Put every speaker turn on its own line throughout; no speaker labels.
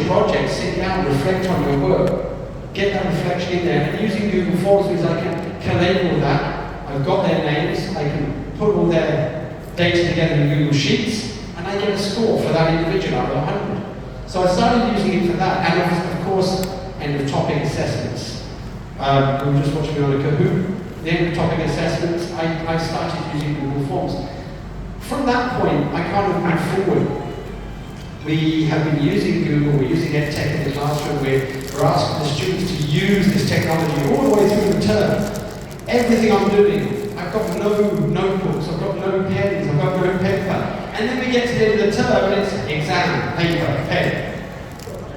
your project, sit down, reflect on your work, get that reflection in there. And using Google Forms means I can collate all that. I've got their names, I can put all their data together in Google Sheets, and I get a score for that individual out of 100. So I started using it for that, and of course, end of topic assessments. You were just watching me on a Kahoot. The end of topic assessments, I started using Google Forms. From that point, I kind of moved forward. We have been using Google, we're using EdTech in the classroom, we're asking the students to use this technology all the way through the term. Everything I'm doing, I've got no notebooks, I've got no pens, I've got no paper. And then we get to the end of the term and it's exam, paper, pen.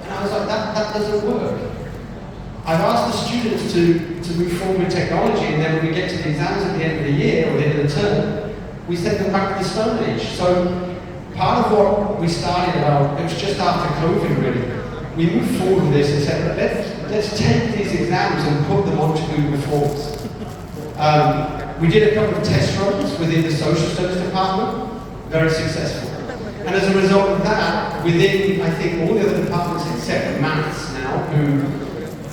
And I was like, that doesn't work. I've asked the students to move forward with technology, and then when we get to the exams at the end of the year or the end of the term, we send them back to the Stone Age. So part of what we started out, it was just after COVID really, we moved forward with this and said, let's take these exams and put them onto Google Forms. We did a couple of test runs within the social studies department, very successful. And as a result of that, within, I think, all the other departments except maths now, who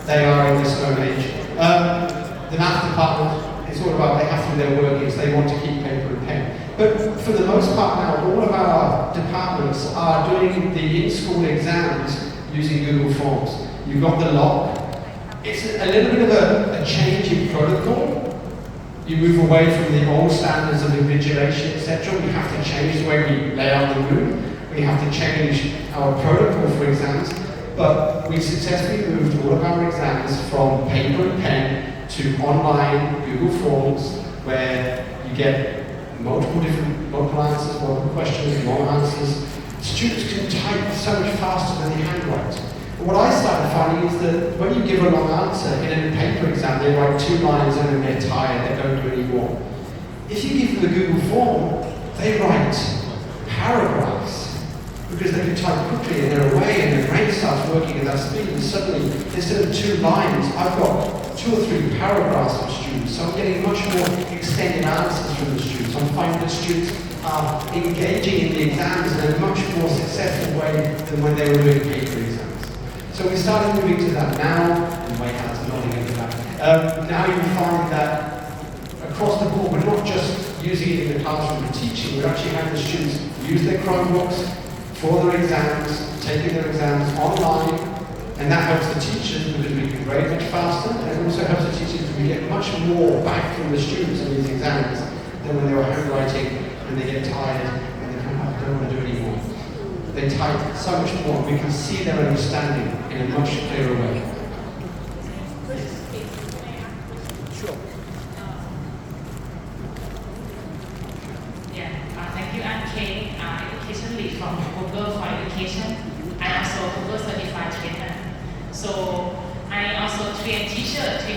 they are in the Stone Age, the maths department, it's all about they have to do their workings, they want to keep paper and pen. But for the most part now, all of our departments are doing the in-school exams using Google Forms. You've got the log. It's a little bit of a change in protocol. You move away from the old standards of invigilation, etc. We have to change the way we lay out the room. We have to change our protocol for exams. But we successfully moved all of our exams from paper and pen to online Google Forms, where you get multiple answers, multiple questions, long answers. Students can type so much faster than they handwrite. But what I started finding is that when you give a long answer in a paper exam, they write 2 lines and then they're tired, they don't do any more. If you give them a Google form, they write paragraphs because they can type quickly and they're away and their brain starts working at that speed, and suddenly, instead of 2 lines, I've got 2 or 3 paragraphs from students. So I'm getting much more extended answers from the students. I'm finding that students are engaging in the exams in a much more successful way than when they were doing paper exams. So we started moving to that now, and my hands are nodding into that. Now you find that across the board, we're not just using it in the classroom for teaching, we're actually having the students use their Chromebooks for their exams, taking their exams online, and that helps the teachers because we can grade much faster, and it also helps the teachers because we get much more back from the students on these exams than when they were handwriting and they get tired and they kind of don't want to do it anymore. They type so much more, we can see their understanding in a much clearer way.
Sure.
Thank you. I'm Kay, education lead from Google for Education. I'm also Google certified trainer. So I also train teacher to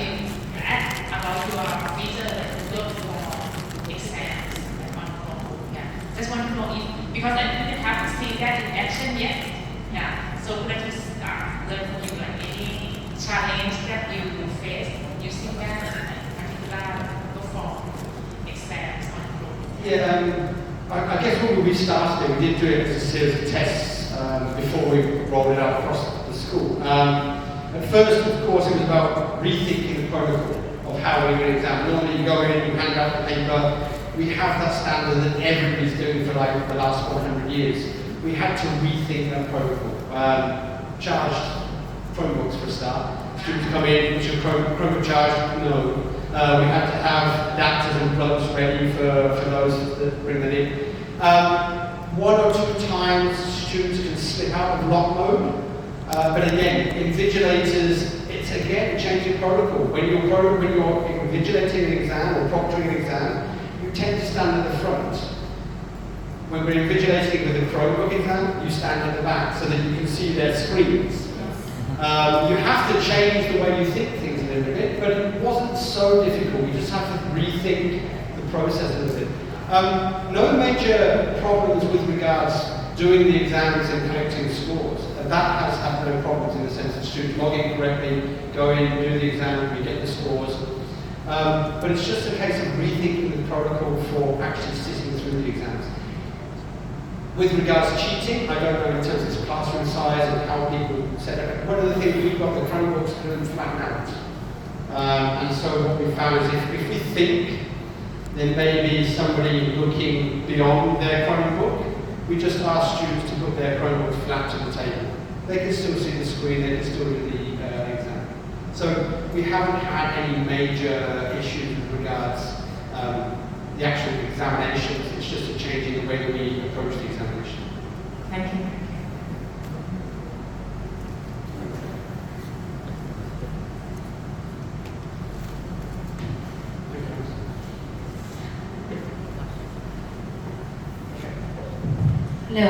add about your feature like Google for exams and one for just want to know if, because I didn't have to see that in action yet. So would like to learn from you like any challenge that you face using that in particular Google for exams on
I guess when we started it, we did do it as a series of tests before we rolled it out across the school. At first, of course, it was about rethinking the protocol of how we do an exam. Normally you go in, you hand out the paper. We have that standard that everybody's doing for like the last 100 years. We had to rethink that protocol. Charged Chromebooks for a start. Students come in, was your Chromebook charged? No. We had to have adapters and plugs ready for those that bring them in. 1 or 2 times students can slip out of lock mode. But again, invigilators, it's again changing protocol. When you're invigilating an exam or proctoring an exam, you tend to stand at the front. When we're invigilating with a Chromebook exam, you stand at the back so that you can see their screens. You have to change the way you think things a little bit, but it wasn't so difficult. You just have to rethink the process a little bit. No major problems with regards doing the exams and collecting scores. That has had no problems in the sense of students log in correctly, go in, do the exam, we get the scores. But it's just a case of rethinking the protocol for actually sitting through the exams. With regards to cheating, I don't know in terms of classroom size and how people set it. One of the things we've got the Chromebooks to flatten out. And so what we found is if we think there may be somebody looking beyond their Chromebook, we just ask students to put their Chromebook flat to the table. They can still see the screen, they can still do the exam. So we haven't had any major issues with regards the actual examinations. It's just a change in the way that we approach the examination.
Thank you.
Hello.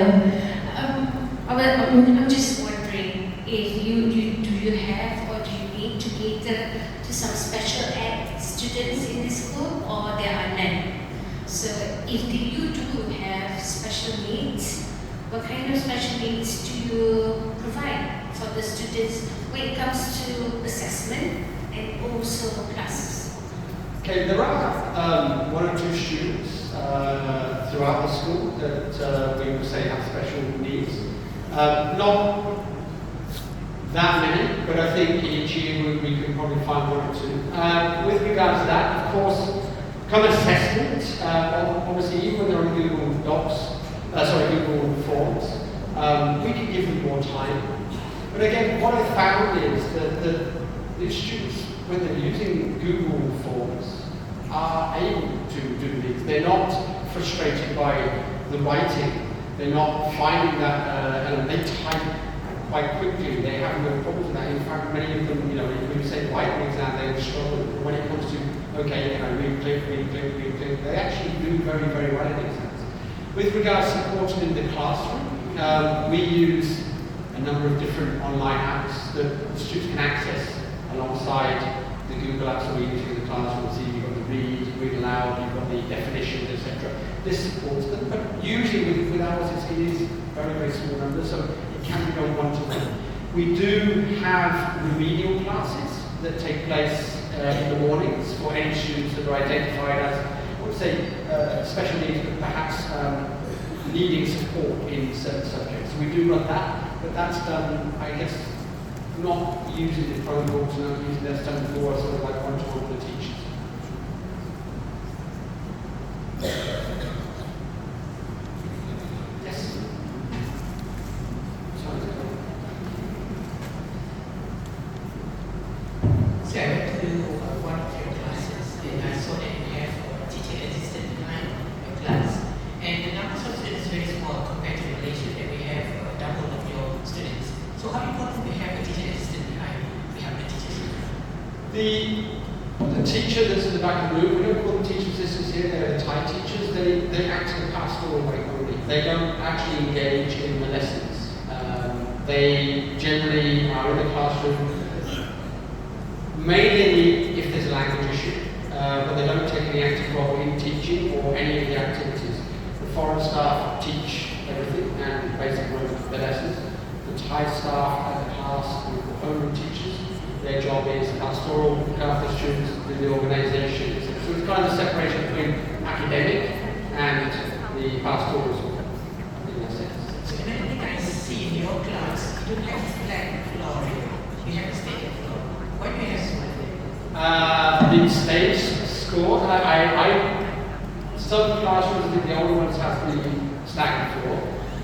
I'm just wondering if do you have or do you need to cater to some special ed students in the school, or there are none? So if you do have special needs, what kind of special needs do you provide for the students when it comes to assessment and also classes?
Okay, there are one or two students throughout the school that we would say have special needs. Not that many, but I think each year we can probably find one or two. With regards to that, of course, come assessment, obviously even when they're on Google Docs, Google Forms, we can give them more time. But again, what I found is that the students, when they're using Google Forms, are able to do these. They're not frustrated by the writing. They're not finding that they type quite quickly. They have no problems with that. In fact, many of them, when you say write an exam, they struggle. But when it comes to, okay, read, click, they actually do very, very well in exams. With regards to supporting in the classroom, we use a number of different online apps that the students can access alongside the Google apps that we use in the classroom. So you've got the read aloud, you've got the definitions, etc. This supports them, but usually with ours it is very, very small numbers, so it can be done one-to-one. We do have remedial classes that take place in the mornings for any students that are identified as, I would say, special needs, but perhaps needing support in certain subjects. So we do run that, but that's done, I guess, not using the Chromebooks, not using that's done for sort of like one-to-one with the teachers. Yes?
So I went to one of your classes and I saw that you have a teacher assistant behind your class. And the numbers of students is very small compared to Malaysia that we have double of your students. So how important we have a teacher assistant behind the teachers?
The teacher that's in the back of the room, we don't call them teacher assistants here, they're the Thai teachers. They act in a pastoral way only. They don't actually engage in the lessons. They generally are in the classroom mainly if there's a language issue, but they don't take any active role in teaching or any of the activities. The foreign staff teach everything and basically run the lessons. The Thai staff at the class and the homeroom teachers, their job is pastoral, look after students, do the organisation. So it's kind of the separation between academic and the pastoral in that sense.
So another thing I see in your class, you don't have flat floor, you have a stable floor. Why do you have so much?
The stage score, some classrooms, I think the older ones have the staggered floor,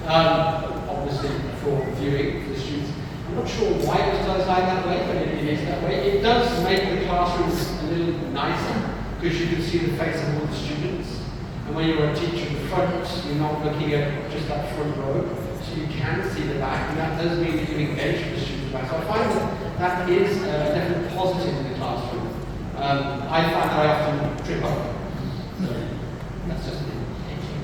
obviously for viewing for the students. I'm not sure why it was designed that way, but it is that way. It does make the classrooms a little nicer because you can see the face of all the students. And when you're a teacher in the front, you're not looking at just that front row, so you can see the back, and that does mean that you engage with the students back. So I find that is a definite positive in the classroom. I find that I often trip up. So that's just it.
Thank you.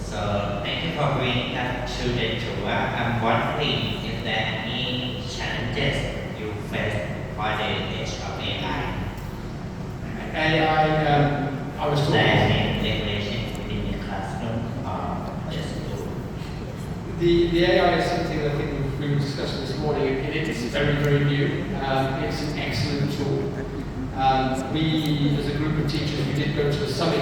So thank you for bringing that to the tour. I'm wondering if there are any challenges you face for the age of AI.
I was
Is
talking.
there any regulation within the classroom or the school?
The AI is something that I think we were discussing this morning. It is very, very new. It's an excellent tool. We, as a group of teachers, we did go to a summit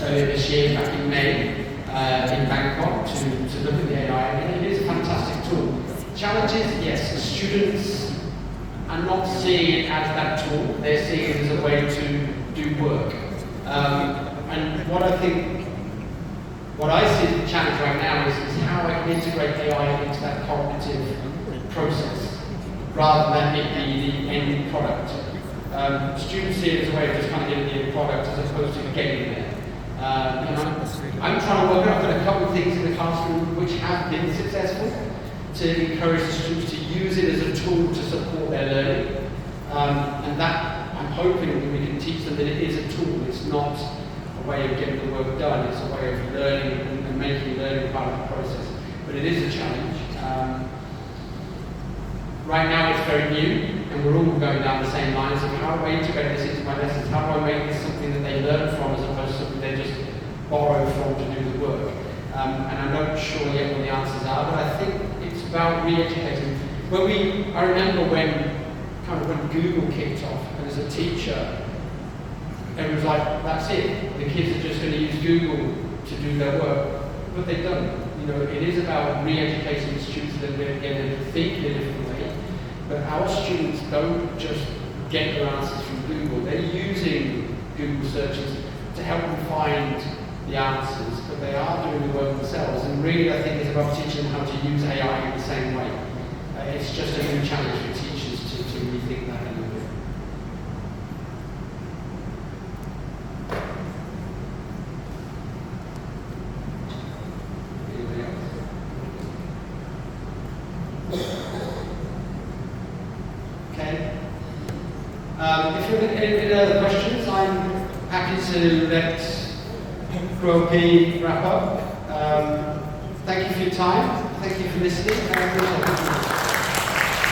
earlier this year, back in May, in Bangkok, to look at the AI, and it is a fantastic tool. Challenges, yes, the students are not seeing it as that tool, they're seeing it as a way to do work. And what I see as the challenge right now is how I can integrate AI into that cognitive process, rather than it be the end product. Students see it as a way of just kind of getting the end product as opposed to getting there. I'm trying to work out, I've got a couple of things in the classroom which have been successful to encourage the students to use it as a tool to support their learning. And that, I'm hoping that we can teach them that it is a tool, it's not a way of getting the work done, it's a way of learning and making learning part of the process. But it is a challenge. Right now it's very new, and we're all going down the same lines of how do I integrate this into my lessons, how do I make this something that they learn from as opposed to something they just borrow from to do the work. And I'm not sure yet what the answers are, but I think it's about re-educating. I remember when Google kicked off, and as a teacher, everyone's like, that's it, the kids are just going to use Google to do their work, but they don't. It is about re-educating the students that they're going to think in a different way. But our students don't just get their answers from Google. They're using Google searches to help them find the answers, but they are doing the work themselves. And really, I think it's about teaching them how to use AI in the same way. It's just a new challenge for teachers to rethink that a little bit. Okay. If you have any other questions, I'm happy to let Grow P wrap up. Thank you for your time. Thank you for listening.